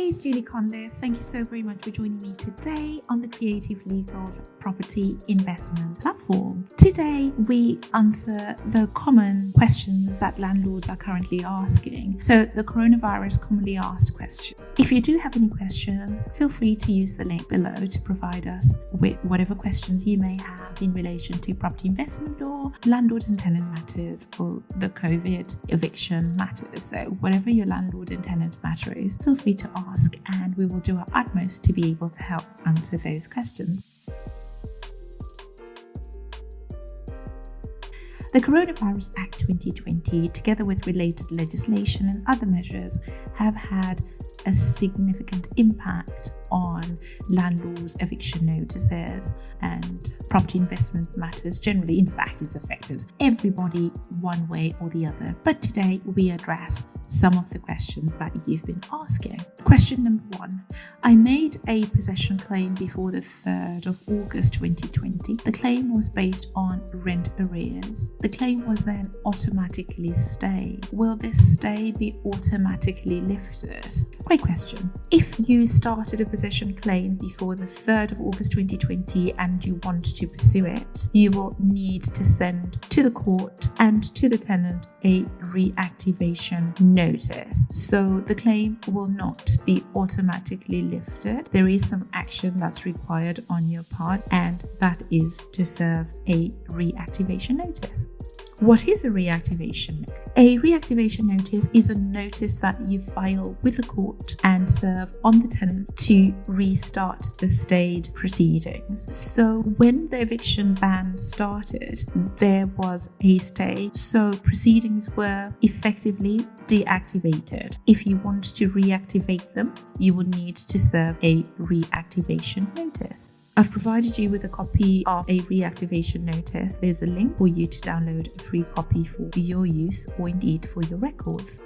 Hey, it's Julie Conliffe. Thank you so very much for joining me today on the Creative Legal's property investment platform. Today, we answer the common questions that landlords are currently asking. So the coronavirus commonly asked question. If you do have any questions, feel free to use the link below to provide us with whatever questions you may have in relation to property investment law, landlord and tenant matters, or the COVID eviction matters. So whatever your landlord and tenant matter is, feel free to ask and we will do our utmost to be able to help answer those questions. The Coronavirus Act 2020, together with related legislation and other measures, have had a significant impact on landlords' eviction notices and property investment matters generally. In fact, it's affected everybody one way or the other. But today we address some of the questions that you've been asking. Question number 1. I made a possession claim before the 3rd of August 2020. The claim was based on rent arrears. The claim was then automatically stayed. Will this stay be automatically lifted? Great question. If you started a possession claim before the 3rd of August 2020 and you want to pursue it, you will need to send to the court and to the tenant a reactivation notice. So the claim will not be automatically lifted. There is some action that's required on your part, and that is to serve a reactivation notice. What is a reactivation notice? A reactivation notice is a notice that you file with the court and serve on the tenant to restart the stayed proceedings. So when the eviction ban started, there was a stay, so proceedings were effectively deactivated. If you want to reactivate them, you will need to serve a reactivation notice. I've provided you with a copy of a reactivation notice. There's a link for you to download a free copy for your use or indeed for your records.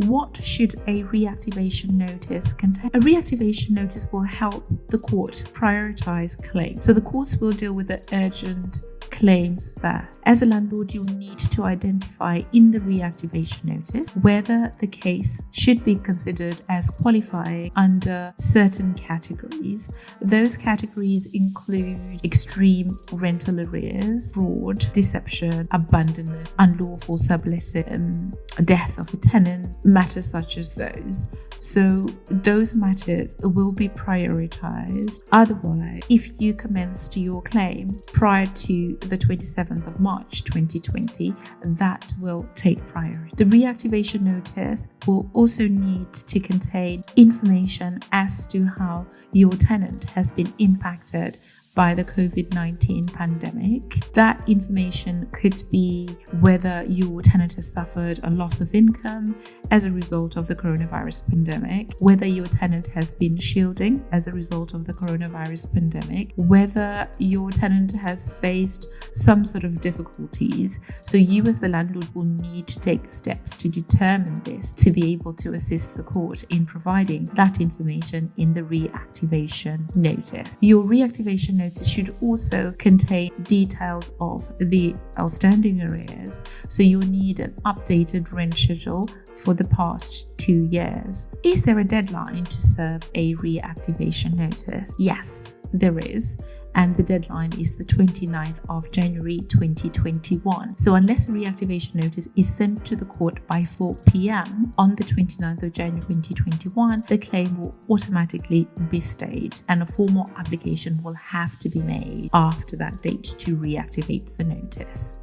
What should a reactivation notice contain? A reactivation notice will help the court prioritize claims. So the courts will deal with the urgent claims first. As a landlord, you will need to identify in the reactivation notice whether the case should be considered as qualifying under certain categories. Those categories include extreme rental arrears, fraud, deception, abandonment, unlawful subletting, death of a tenant, matters such as those. So those matters will be prioritized. Otherwise, if you commenced your claim prior to the 27th of March 2020, that will take priority. The reactivation notice will also need to contain information as to how your tenant has been impacted by the COVID-19 pandemic. That information could be whether your tenant has suffered a loss of income as a result of the coronavirus pandemic, whether your tenant has been shielding as a result of the coronavirus pandemic, whether your tenant has faced some sort of difficulties. So you as the landlord will need to take steps to determine this to be able to assist the court in providing that information in the reactivation notice. Your reactivation notice should also contain details of the outstanding arrears. So you'll need an updated rent schedule for the past 2 years. Is there a deadline to serve a reactivation notice? Yes, there is. And the deadline is the 29th of January 2021. So unless a reactivation notice is sent to the court by 4 p.m. on the 29th of January 2021, the claim will automatically be stayed and a formal application will have to be made after that date to reactivate the notice.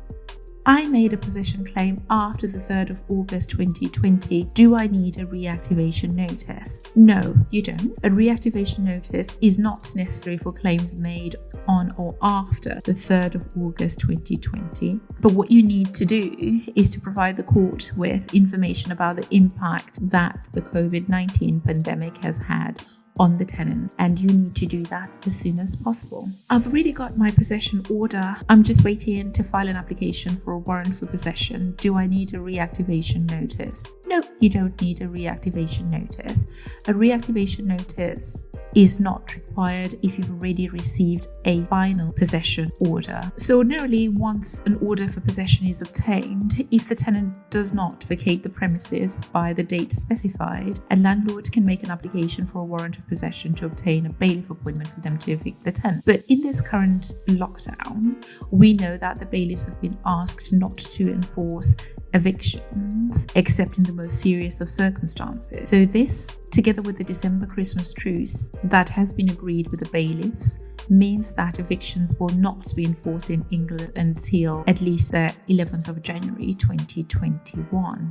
I made a possession claim after the 3rd of August 2020. Do I need a reactivation notice? No, you don't. A reactivation notice is not necessary for claims made on or after the 3rd of August 2020. But what you need to do is to provide the court with information about the impact that the COVID-19 pandemic has had on the tenant, and you need to do that as soon as possible. I've already got my possession order. I'm just waiting to file an application for a warrant for possession. Do I need a reactivation notice? No, you don't need a reactivation notice. A reactivation notice is not required if you've already received a final possession order. So ordinarily, once an order for possession is obtained, if the tenant does not vacate the premises by the date specified, a landlord can make an application for a warrant of possession to obtain a bailiff appointment for them to evict the tenant. But in this current lockdown, we know that the bailiffs have been asked not to enforce evictions except in the most serious of circumstances. So this, together with the December Christmas truce that has been agreed with the bailiffs, means that evictions will not be enforced in England until at least the 11th of January 2021.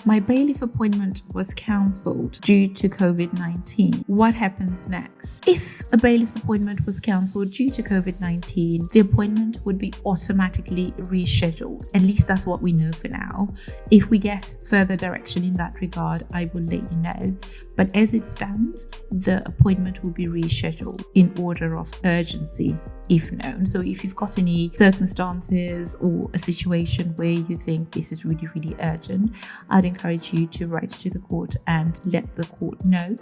My bailiff appointment was cancelled due to COVID-19. What happens next? If a bailiff's appointment was cancelled due to COVID-19, the appointment would be automatically rescheduled. At least that's what we know for now. If we get further direction in that regard, I will let you know. But as it stands, the appointment will be rescheduled in order of urgency, if known. So if you've got any circumstances or a situation where you think this is really, really urgent, I'd encourage you to write to the court and let the court know.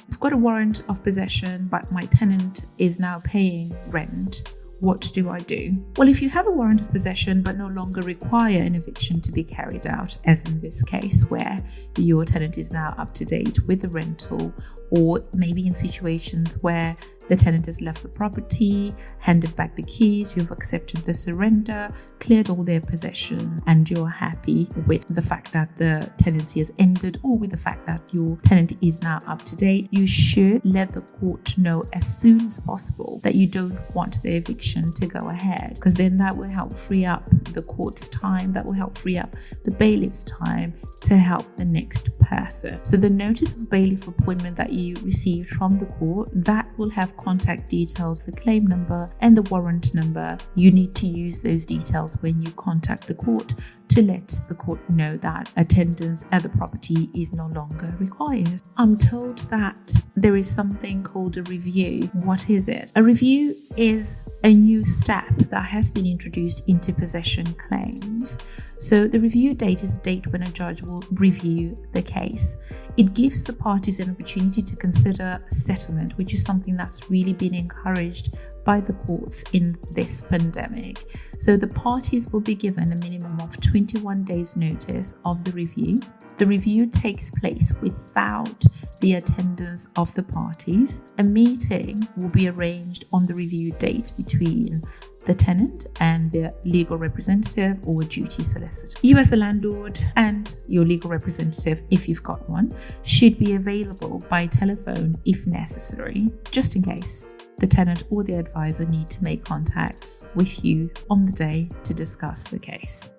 I've got a warrant of possession, but my tenant is now paying rent. What do I do? Well, if you have a warrant of possession but no longer require an eviction to be carried out, as in this case where your tenant is now up to date with the rental, or maybe in situations where the tenant has left the property, handed back the keys, you've accepted the surrender, cleared all their possession, and you're happy with the fact that the tenancy has ended, or with the fact that your tenant is now up to date, you should let the court know as soon as possible that you don't want the eviction to go ahead, because then that will help free up the court's time, that will help free up the bailiff's time to help the next person. So the notice of bailiff appointment that you received from the court, that will have contact details, the claim number and the warrant number. You need to use those details when you contact the court to let the court know that attendance at the property is no longer required. I'm told that there is something called a review. What is it? A review is a new step that has been introduced into possession claims. So the review date is a date when a judge will review the case. It gives the parties an opportunity to consider settlement, which is something that's really been encouraged by the courts in this pandemic. So the parties will be given a minimum of 21 days notice of the review. The review takes place without the attendance of the parties. A meeting will be arranged on the review date between the tenant and their legal representative or duty solicitor. You as the landlord and your legal representative, if you've got one, should be available by telephone if necessary, just in case the tenant or the advisor need to make contact with you on the day to discuss the case.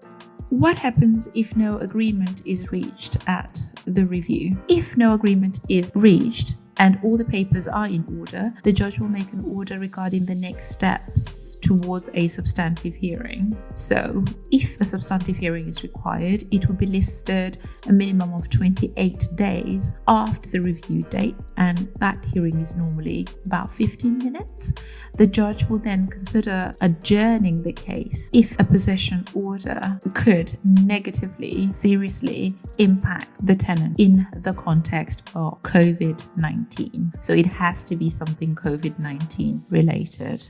What happens if no agreement is reached at the review? If no agreement is reached and all the papers are in order, the judge will make an order regarding the next steps towards a substantive hearing. So if a substantive hearing is required, it will be listed a minimum of 28 days after the review date, and that hearing is normally about 15 minutes. The judge will then consider adjourning the case if a possession order could negatively, seriously impact the tenant in the context of COVID-19. So it has to be something COVID-19 related.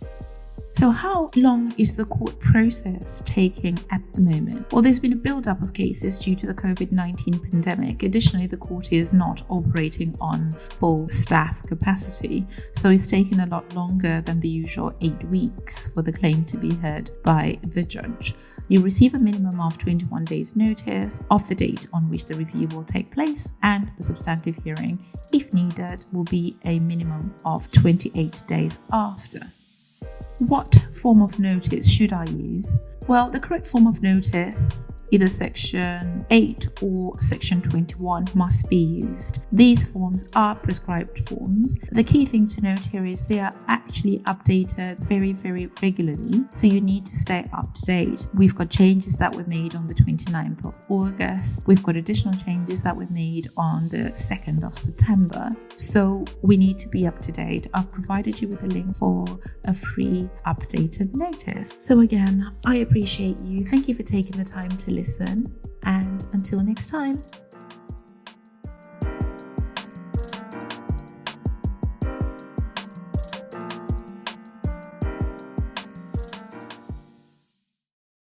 So how long is the court process taking at the moment? Well, there's been a build-up of cases due to the COVID-19 pandemic. Additionally, the court is not operating on full staff capacity, so it's taken a lot longer than the usual 8 weeks for the claim to be heard by the judge. You receive a minimum of 21 days notice of the date on which the review will take place, and the substantive hearing, if needed, will be a minimum of 28 days after. What form of notice should I use? Well, the correct form of notice, either Section 8 or Section 21, must be used. These forms are prescribed forms. The key thing to note here is they are actually updated very, very regularly, so you need to stay up to date. We've got changes that were made on the 29th of August. We've got additional changes that were made on the 2nd of September. So we need to be up to date. I've provided you with a link for a free updated notice. So again, I appreciate you. Thank you for taking the time to listen, and until next time.